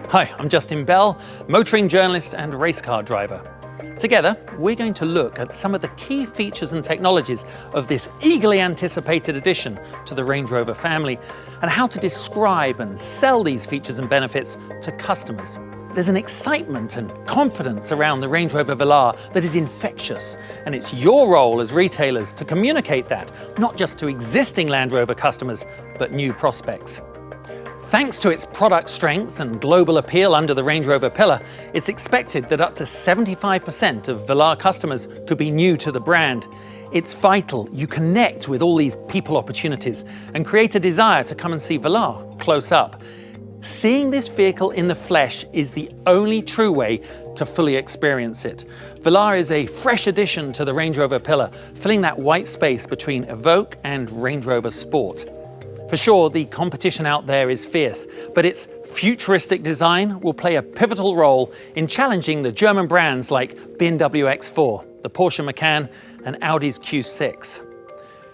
Hi, I'm Justin Bell, motoring journalist and race car driver. Together, we're going to look at some of the key features and technologies of this eagerly anticipated addition to the Range Rover family and how to describe and sell these features and benefits to customers. There's an excitement and confidence around the Range Rover Velar that is infectious, and it's your role as retailers to communicate that, not just to existing Land Rover customers, but new prospects. Thanks to its product strengths and global appeal under the Range Rover pillar, it's expected that up to 75% of Velar customers could be new to the brand. It's vital you connect with all these people opportunities and create a desire to come and see Velar close up. Seeing this vehicle in the flesh is the only true way to fully experience it. Velar is a fresh addition to the Range Rover pillar, filling that white space between Evoque and Range Rover Sport. For sure, the competition out there is fierce, but its futuristic design will play a pivotal role in challenging the German brands like BMW X4, the Porsche Macan, and Audi's Q6.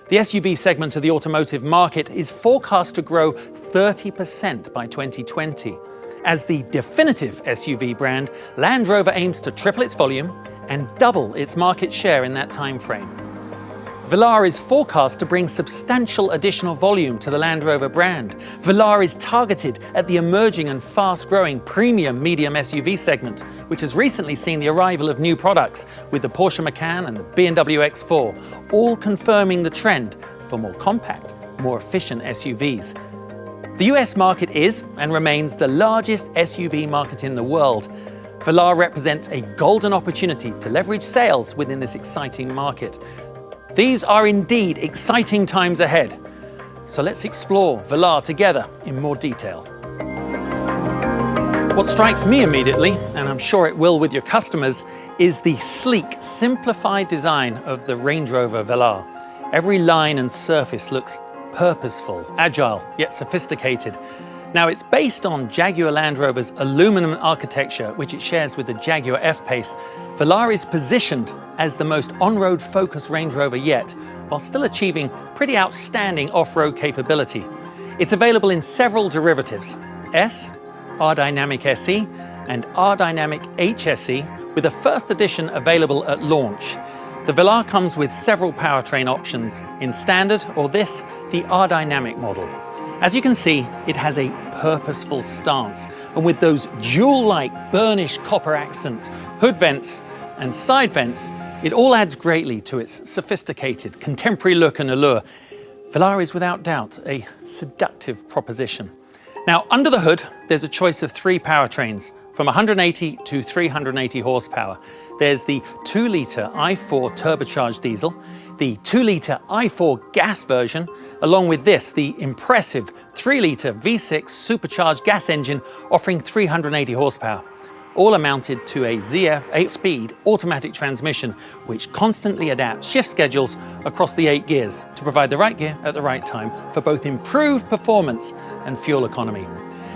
The SUV segment of the automotive market is forecast to grow 30% by 2020. As the definitive SUV brand, Land Rover aims to triple its volume and double its market share in that time frame. Velar is forecast to bring substantial additional volume to the Land Rover brand. Velar is targeted at the emerging and fast-growing premium medium SUV segment, which has recently seen the arrival of new products with the Porsche Macan and the BMW X4, all confirming the trend for more compact, more efficient SUVs. The US market is and remains the largest SUV market in the world. Velar represents a golden opportunity to leverage sales within this exciting market. These are indeed exciting times ahead. So let's explore Velar together in more detail. What strikes me immediately, and I'm sure it will with your customers, is the sleek, simplified design of the Range Rover Velar. Every line and surface looks purposeful, agile, yet sophisticated. Now, it's based on Jaguar Land Rover's aluminum architecture, which it shares with the Jaguar F-Pace. Velar is positioned as the most on-road focused Range Rover yet, while still achieving pretty outstanding off-road capability. It's available in several derivatives: S, R-Dynamic SE, and R-Dynamic HSE, with the first edition available at launch. The Velar comes with several powertrain options in standard or the R-Dynamic model. As you can see, it has a purposeful stance, and with those jewel-like burnished copper accents, hood vents, and side vents, it all adds greatly to its sophisticated, contemporary look and allure. Velar is without doubt a seductive proposition. Now, under the hood, there's a choice of three powertrains, from 180 to 380 horsepower. There's the 2-litre i4 turbocharged diesel, the 2-litre i4 gas version, along with this, the impressive 3-litre V6 supercharged gas engine offering 380 horsepower. All are mounted to a ZF 8-speed automatic transmission, which constantly adapts shift schedules across the 8 gears to provide the right gear at the right time for both improved performance and fuel economy.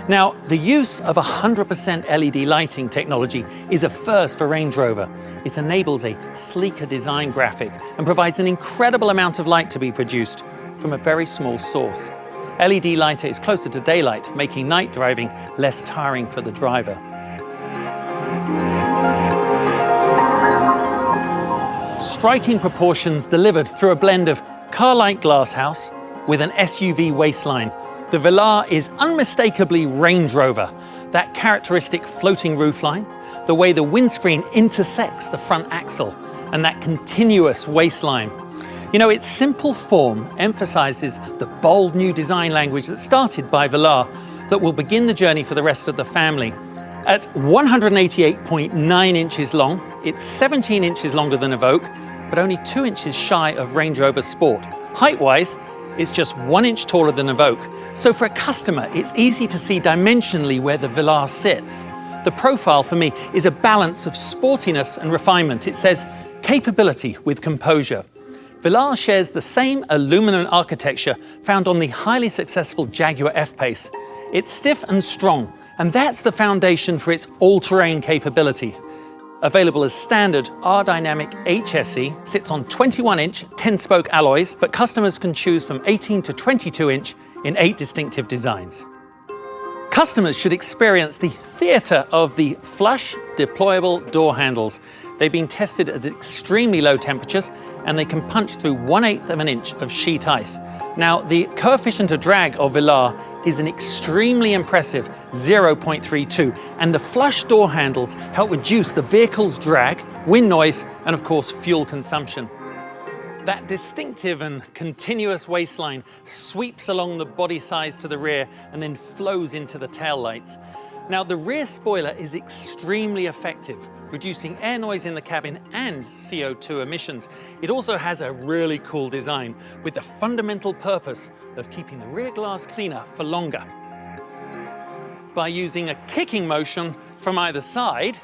Now, the use of 100% LED lighting technology is a first for Range Rover. It enables a sleeker design graphic and provides an incredible amount of light to be produced from a very small source. LED lighter is closer to daylight, making night driving less tiring for the driver. Striking proportions delivered through a blend of car-like glasshouse with an SUV waistline. The Velar is unmistakably Range Rover. That characteristic floating roofline, the way the windscreen intersects the front axle, and that continuous waistline. You know, its simple form emphasizes the bold new design language that started by Velar that will begin the journey for the rest of the family. At 188.9 inches long, it's 17 inches longer than Evoque, but only 2 inches shy of Range Rover Sport. Height-wise, it's just 1 inch taller than Evoque. So for a customer, it's easy to see dimensionally where the Velar sits. The profile for me is a balance of sportiness and refinement. It says capability with composure. Velar shares the same aluminum architecture found on the highly successful Jaguar F-Pace. It's stiff and strong, and that's the foundation for its all-terrain capability. Available as standard, R-Dynamic HSE sits on 21-inch 10-spoke alloys, but customers can choose from 18 to 22-inch in 8 distinctive designs. Customers should experience the theatre of the flush deployable door handles. They've been tested at extremely low temperatures and they can punch through 1/8 of an inch of sheet ice. Now, the coefficient of drag of Velar is an extremely impressive 0.32, and the flush door handles help reduce the vehicle's drag, wind noise, and of course, fuel consumption. That distinctive and continuous waistline sweeps along the body sides to the rear and then flows into the tail lights. Now, the rear spoiler is extremely effective, reducing air noise in the cabin and CO2 emissions. It also has a really cool design with the fundamental purpose of keeping the rear glass cleaner for longer. By using a kicking motion from either side,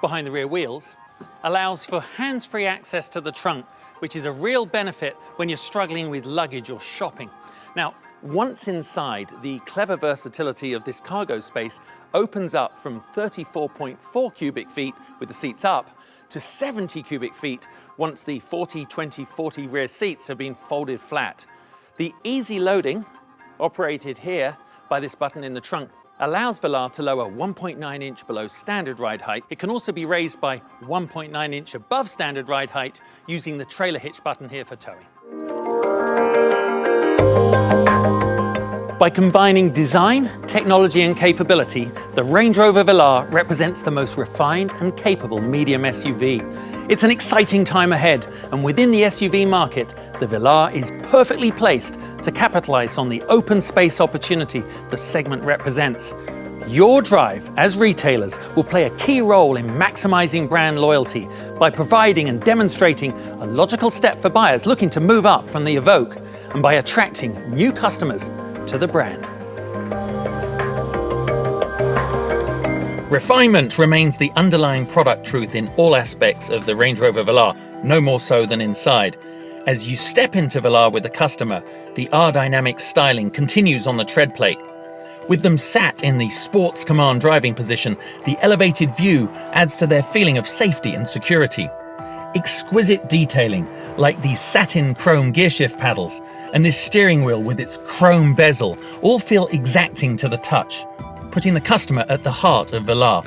behind the rear wheels, allows for hands-free access to the trunk, which is a real benefit when you're struggling with luggage or shopping. Now, once inside, the clever versatility of this cargo space opens up from 34.4 cubic feet with the seats up to 70 cubic feet once the 40-20-40 rear seats have been folded flat. The easy loading, operated here by this button in the trunk, allows Velar to lower 1.9 inch below standard ride height. It can also be raised by 1.9 inch above standard ride height using the trailer hitch button here for towing. By combining design, technology and capability, the Range Rover Velar represents the most refined and capable medium SUV. It's an exciting time ahead, and within the SUV market, the Velar is perfectly placed to capitalize on the open space opportunity the segment represents. Your drive as retailers will play a key role in maximizing brand loyalty by providing and demonstrating a logical step for buyers looking to move up from the Evoque, and by attracting new customers to the brand. Refinement remains the underlying product truth in all aspects of the Range Rover Velar, no more so than inside. As you step into Velar with the customer, the R-Dynamic styling continues on the tread plate. With them sat in the Sports Command driving position, the elevated view adds to their feeling of safety and security. Exquisite detailing, like these satin chrome gearshift paddles, and this steering wheel with its chrome bezel, all feel exacting to the touch, putting the customer at the heart of Velar.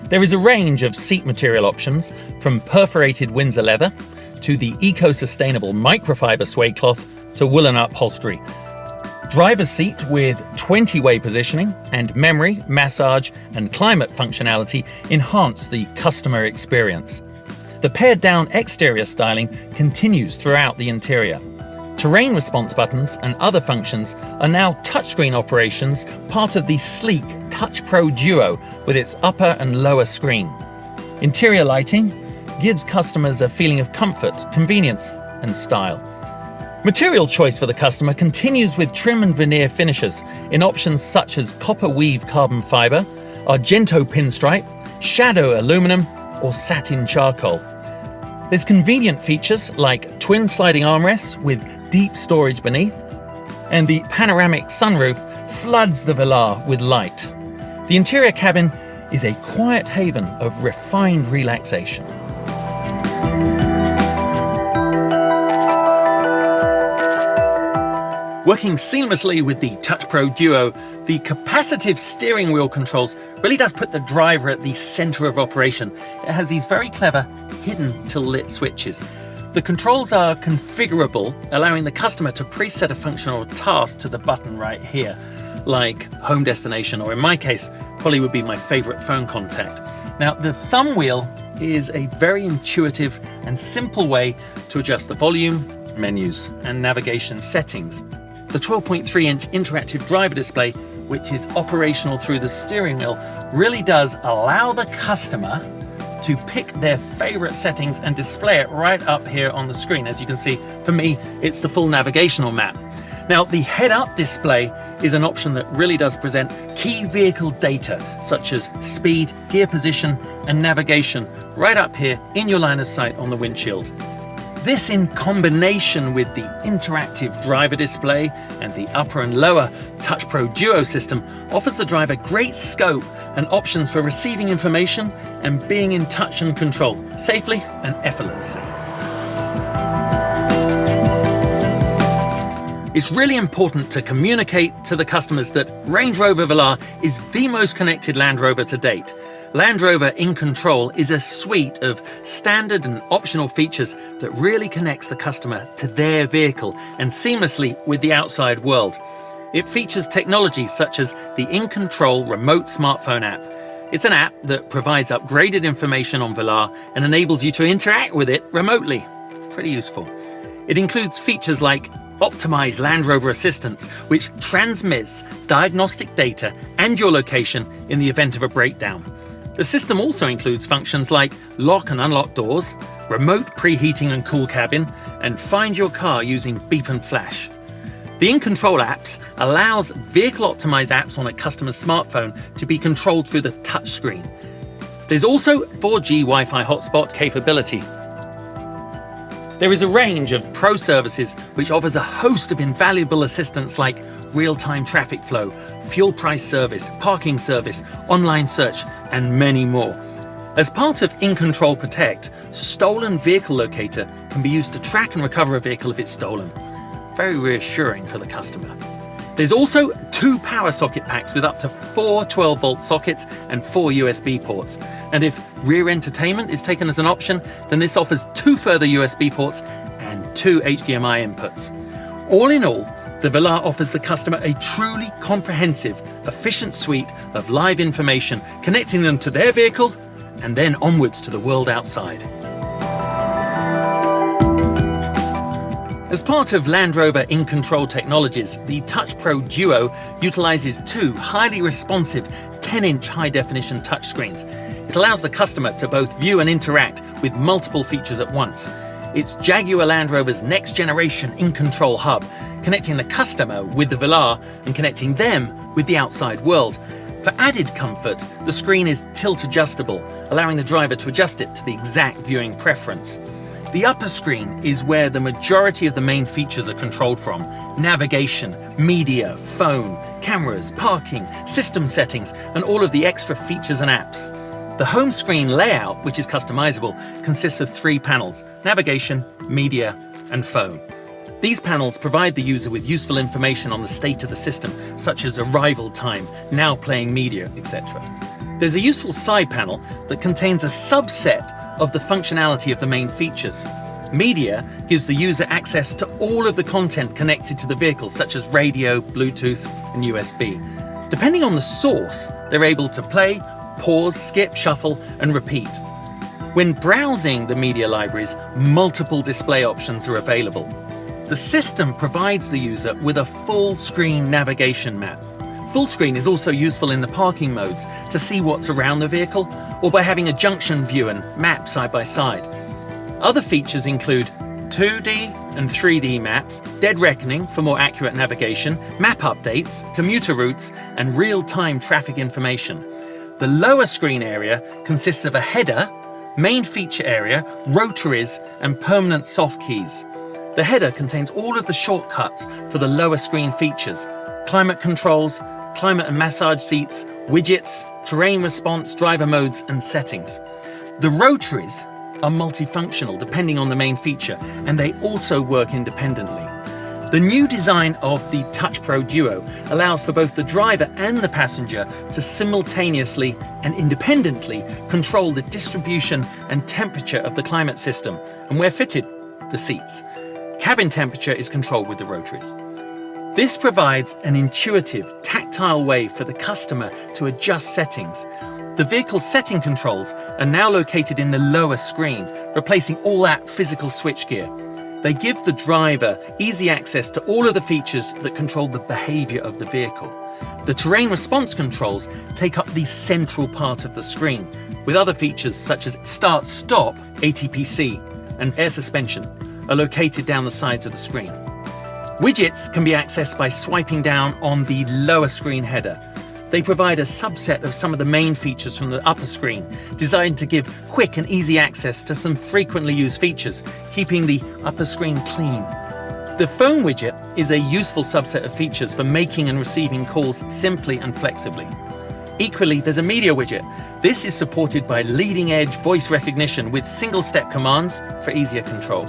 There is a range of seat material options, from perforated Windsor leather to the eco-sustainable microfiber suede cloth to woolen upholstery. Driver's seat with 20-way positioning and memory, massage and climate functionality enhance the customer experience. The pared-down exterior styling continues throughout the interior. Terrain response buttons and other functions are now touchscreen operations, part of the sleek Touch Pro Duo with its upper and lower screen. Interior lighting gives customers a feeling of comfort, convenience and style. Material choice for the customer continues with trim and veneer finishes in options such as copper weave carbon fiber, Argento pinstripe, shadow aluminum or satin charcoal. There's convenient features like twin sliding armrests with deep storage beneath, and the panoramic sunroof floods the Velar with light. The interior cabin is a quiet haven of refined relaxation. Working seamlessly with the Touch Pro Duo, the capacitive steering wheel controls really does put the driver at the center of operation. It has these very clever hidden till lit switches. The controls are configurable, allowing the customer to preset a function or a task to the button right here, like home destination, or in my case, probably would be my favorite phone contact. Now, the thumb wheel is a very intuitive and simple way to adjust the volume, menus, and navigation settings. The 12.3-inch interactive driver display, which is operational through the steering wheel, really does allow the customer to pick their favorite settings and display it right up here on the screen. As you can see, for me, it's the full navigational map. Now, the head-up display is an option that really does present key vehicle data, such as speed, gear position, and navigation, right up here in your line of sight on the windshield. This, in combination with the interactive driver display and the upper and lower Touch Pro Duo system, offers the driver great scope and options for receiving information and being in touch and control safely and effortlessly. It's really important to communicate to the customers that Range Rover Velar is the most connected Land Rover to date. Land Rover In Control is a suite of standard and optional features that really connects the customer to their vehicle and seamlessly with the outside world. It features technologies such as the In Control remote smartphone app. It's an app that provides upgraded information on Velar and enables you to interact with it remotely. Pretty useful. It includes features like Optimize Land Rover Assistance, which transmits diagnostic data and your location in the event of a breakdown. The system also includes functions like lock and unlock doors, remote preheating and cool cabin, and find your car using beep and flash. The In Control apps allows vehicle-optimized apps on a customer's smartphone to be controlled through the touchscreen. There's also 4G Wi-Fi hotspot capability. There is a range of pro services which offers a host of invaluable assistance like real-time traffic flow, fuel price service, parking service, online search, and many more. As part of In Control Protect, Stolen Vehicle Locator can be used to track and recover a vehicle if it's stolen. Very reassuring for the customer. There's also 2 power socket packs with up to 4 12-volt sockets and 4 USB ports. And if rear entertainment is taken as an option, then this offers 2 further USB ports and 2 HDMI inputs. All in all, the Velar offers the customer a truly comprehensive, efficient suite of live information, connecting them to their vehicle and then onwards to the world outside. As part of Land Rover In Control technologies, the Touch Pro Duo utilizes 2 highly responsive 10-inch high-definition touchscreens. It allows the customer to both view and interact with multiple features at once. It's Jaguar Land Rover's next-generation In Control hub, connecting the customer with the Velar and connecting them with the outside world. For added comfort, the screen is tilt-adjustable, allowing the driver to adjust it to the exact viewing preference. The upper screen is where the majority of the main features are controlled from: navigation, media, phone, cameras, parking, system settings, and all of the extra features and apps. The home screen layout, which is customizable, consists of 3 panels: navigation, media, and phone. These panels provide the user with useful information on the state of the system, such as arrival time, now playing media, etc. There's a useful side panel that contains a subset of the functionality of the main features. Media gives the user access to all of the content connected to the vehicle, such as radio, Bluetooth, and USB. Depending on the source, they're able to play, pause, skip, shuffle, and repeat. When browsing the media libraries, multiple display options are available. The system provides the user with a full-screen navigation map. Full screen is also useful in the parking modes to see what's around the vehicle, or by having a junction view and map side by side. Other features include 2D and 3D maps, dead reckoning for more accurate navigation, map updates, commuter routes, and real-time traffic information. The lower screen area consists of a header, main feature area, rotaries, and permanent soft keys. The header contains all of the shortcuts for the lower screen features: climate controls, climate and massage seats, widgets, terrain response, driver modes, and settings. The rotaries are multifunctional depending on the main feature, and they also work independently. The new design of the Touch Pro Duo allows for both the driver and the passenger to simultaneously and independently control the distribution and temperature of the climate system, and where fitted, the seats. Cabin temperature is controlled with the rotaries. This provides an intuitive, tactile way for the customer to adjust settings. The vehicle's setting controls are now located in the lower screen, replacing all that physical switchgear. They give the driver easy access to all of the features that control the behavior of the vehicle. The terrain response controls take up the central part of the screen, with other features such as start-stop, ATPC, and air suspension are located down the sides of the screen. Widgets can be accessed by swiping down on the lower screen header. They provide a subset of some of the main features from the upper screen, designed to give quick and easy access to some frequently used features, keeping the upper screen clean. The phone widget is a useful subset of features for making and receiving calls simply and flexibly. Equally, there's a media widget. This is supported by leading-edge voice recognition with single-step commands for easier control.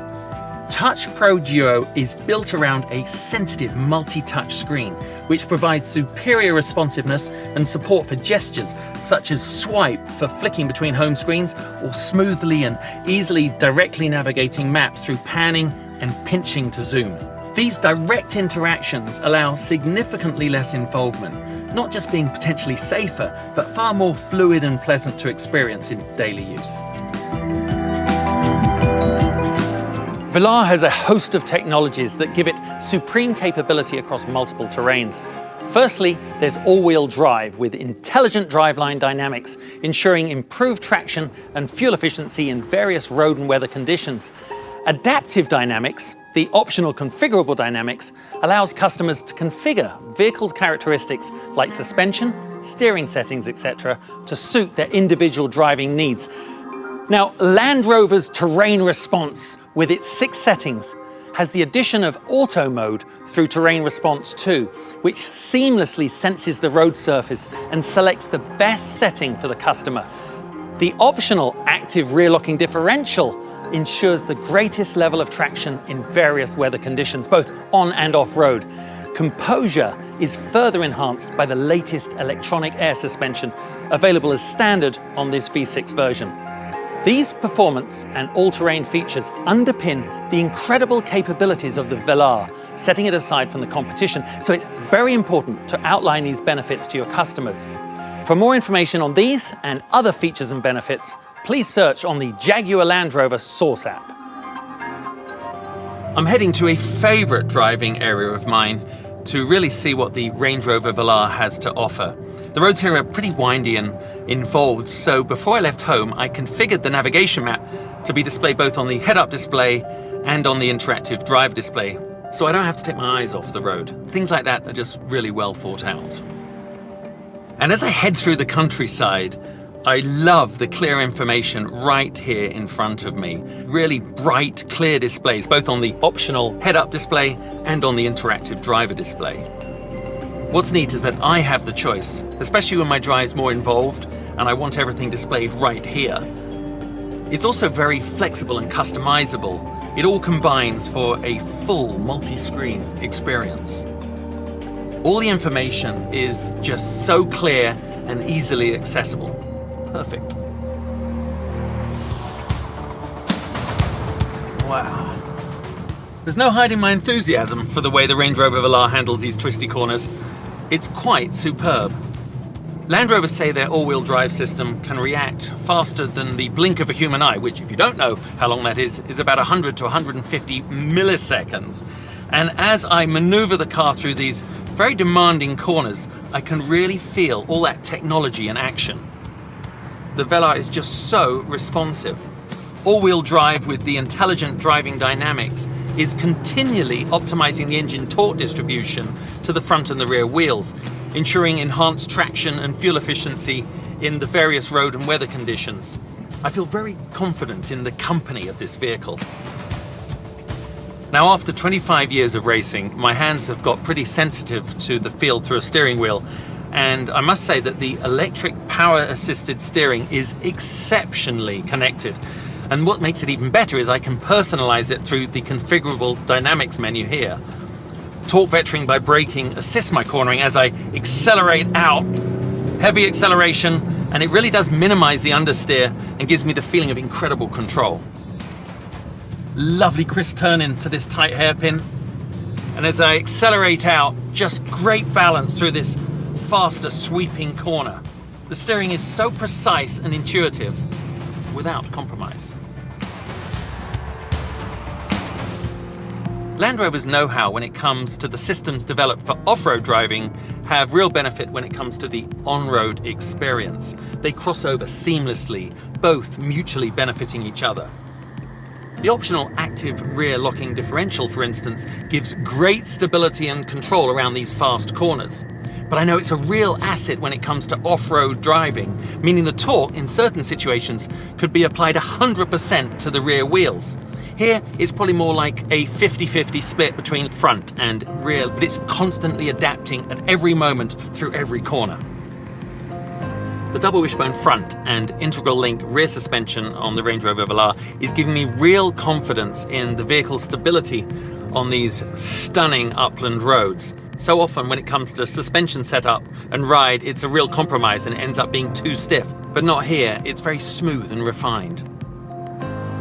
Touch Pro Duo is built around a sensitive multi-touch screen, which provides superior responsiveness and support for gestures such as swipe for flicking between home screens or smoothly and easily directly navigating maps through panning and pinching to zoom. These direct interactions allow significantly less involvement, not just being potentially safer, but far more fluid and pleasant to experience in daily use. Velar has a host of technologies that give it supreme capability across multiple terrains. Firstly, there's all-wheel drive with intelligent driveline dynamics, ensuring improved traction and fuel efficiency in various road and weather conditions. Adaptive dynamics, the optional configurable dynamics, allows customers to configure vehicle characteristics like suspension, steering settings, etc., to suit their individual driving needs. Now, Land Rover's terrain response, with its 6 settings, has the addition of auto mode through terrain response 2, which seamlessly senses the road surface and selects the best setting for the customer. The optional active rear locking differential ensures the greatest level of traction in various weather conditions, both on and off-road. Composure is further enhanced by the latest electronic air suspension, available as standard on this V6 version. These performance and all-terrain features underpin the incredible capabilities of the Velar, setting it aside from the competition, so it's very important to outline these benefits to your customers. For more information on these and other features and benefits, please search on the Jaguar Land Rover Source app. I'm heading to a favourite driving area of mine to really see what the Range Rover Velar has to offer. The roads here are pretty windy and involved, so before I left home, I configured the navigation map to be displayed both on the head-up display and on the interactive drive display, so I don't have to take my eyes off the road. Things like that are just really well thought out. And as I head through the countryside, I love the clear information right here in front of me. Really bright, clear displays, both on the optional head-up display and on the interactive driver display. What's neat is that I have the choice, especially when my drive's more involved and I want everything displayed right here. It's also very flexible and customizable. It all combines for a full multi-screen experience. All the information is just so clear and easily accessible. Perfect. Wow. There's no hiding my enthusiasm for the way the Range Rover Velar handles these twisty corners. It's quite superb. Land Rovers say their all-wheel drive system can react faster than the blink of a human eye, which, if you don't know how long that is about 100 to 150 milliseconds. And as I maneuver the car through these very demanding corners, I can really feel all that technology in action. The Velar is just so responsive. All-wheel drive with the intelligent driving dynamics is continually optimizing the engine torque distribution to the front and the rear wheels, ensuring enhanced traction and fuel efficiency in the various road and weather conditions. I feel very confident in the company of this vehicle. Now, after 25 years of racing, my hands have got pretty sensitive to the feel through a steering wheel, and I must say that the electric power-assisted steering is exceptionally connected. And what makes it even better is I can personalize it through the configurable dynamics menu here. Torque vectoring by braking assists my cornering as I accelerate out. Heavy acceleration, and it really does minimize the understeer and gives me the feeling of incredible control. Lovely crisp turn into this tight hairpin. And as I accelerate out, just great balance through this faster sweeping corner. The steering is so precise and intuitive without compromise. Land Rover's know-how when it comes to the systems developed for off-road driving have real benefit when it comes to the on-road experience. They cross over seamlessly, both mutually benefiting each other. The optional active rear locking differential, for instance, gives great stability and control around these fast corners. But I know it's a real asset when it comes to off-road driving, meaning the torque in certain situations could be applied 100% to the rear wheels. Here, it's probably more like a 50-50 split between front and rear, but it's constantly adapting at every moment through every corner. The double wishbone front and integral link rear suspension on the Range Rover Velar is giving me real confidence in the vehicle's stability on these stunning upland roads. So often when it comes to suspension setup and ride, it's a real compromise and it ends up being too stiff. But not here, it's very smooth and refined.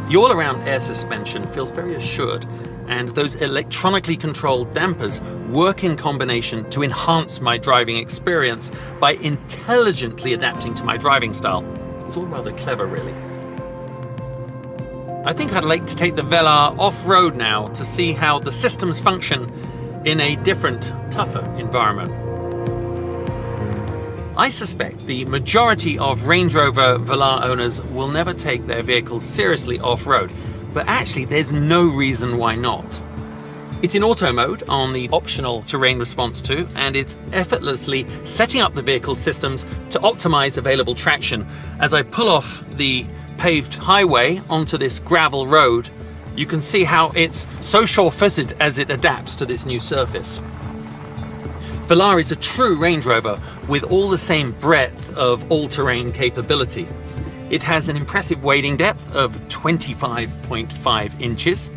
The all-around air suspension feels very assured, and those electronically controlled dampers work in combination to enhance my driving experience by intelligently adapting to my driving style. It's all rather clever, really. I think I'd like to take the Velar off-road now to see how the systems function in a different, tougher environment. I suspect the majority of Range Rover Velar owners will never take their vehicles seriously off-road, but actually there's no reason why not. It's in auto mode on the optional terrain response 2, and it's effortlessly setting up the vehicle's systems to optimize available traction. As I pull off the paved highway onto this gravel road, you can see how it's so sure-footed as it adapts to this new surface. Velar is a true Range Rover with all the same breadth of all-terrain capability. It has an impressive wading depth of 25.5 inches,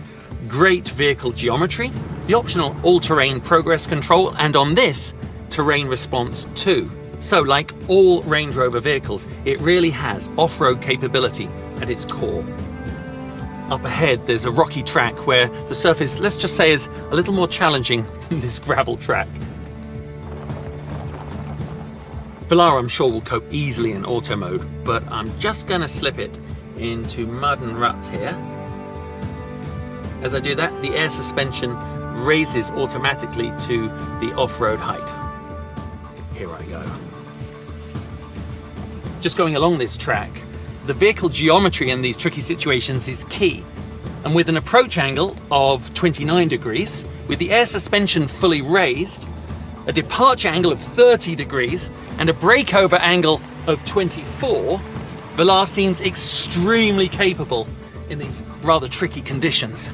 great vehicle geometry, the optional all-terrain progress control, and on this, terrain response 2. So like all Range Rover vehicles, it really has off-road capability at its core. Up ahead, there's a rocky track where the surface, let's just say, is a little more challenging than this gravel track. Velar, I'm sure, will cope easily in auto mode, but I'm just going to slip it into mud and ruts here. As I do that, the air suspension raises automatically to the off-road height. Here I go. Just going along this track, the vehicle geometry in these tricky situations is key. And with an approach angle of 29 degrees, with the air suspension fully raised, a departure angle of 30 degrees, and a breakover angle of 24, Velar seems extremely capable in these rather tricky conditions.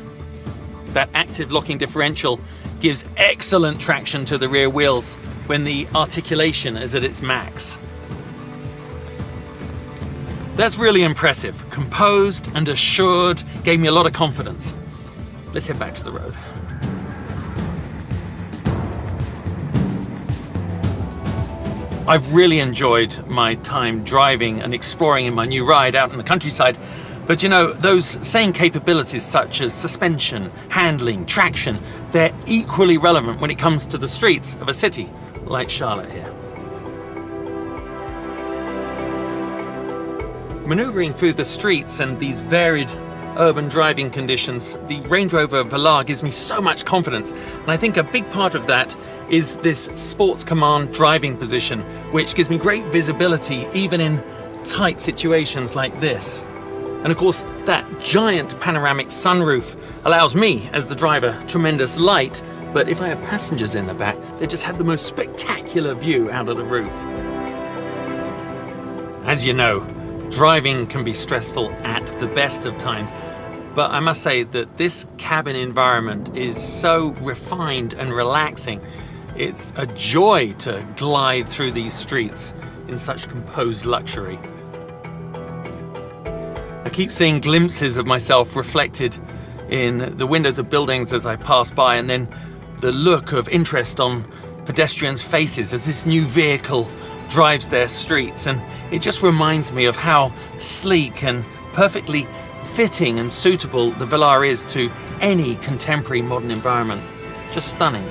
That active locking differential gives excellent traction to the rear wheels when the articulation is at its max. That's really impressive. Composed and assured, gave me a lot of confidence. Let's head back to the road. I've really enjoyed my time driving and exploring in my new ride out in the countryside. But you know, those same capabilities such as suspension, handling, traction, they're equally relevant when it comes to the streets of a city like Charlotte here. Maneuvering through the streets and these varied urban driving conditions, the Range Rover Velar gives me so much confidence. And I think a big part of that is this Sports Command driving position, which gives me great visibility even in tight situations like this. And of course, that giant panoramic sunroof allows me, as the driver, tremendous light. But if I have passengers in the back, they just have the most spectacular view out of the roof. As you know, driving can be stressful at the best of times, but I must say that this cabin environment is so refined and relaxing. It's a joy to glide through these streets in such composed luxury. I keep seeing glimpses of myself reflected in the windows of buildings as I pass by, and then the look of interest on pedestrians' faces as this new vehicle drives their streets, and it just reminds me of how sleek and perfectly fitting and suitable the Velar is to any contemporary modern environment. Just stunning.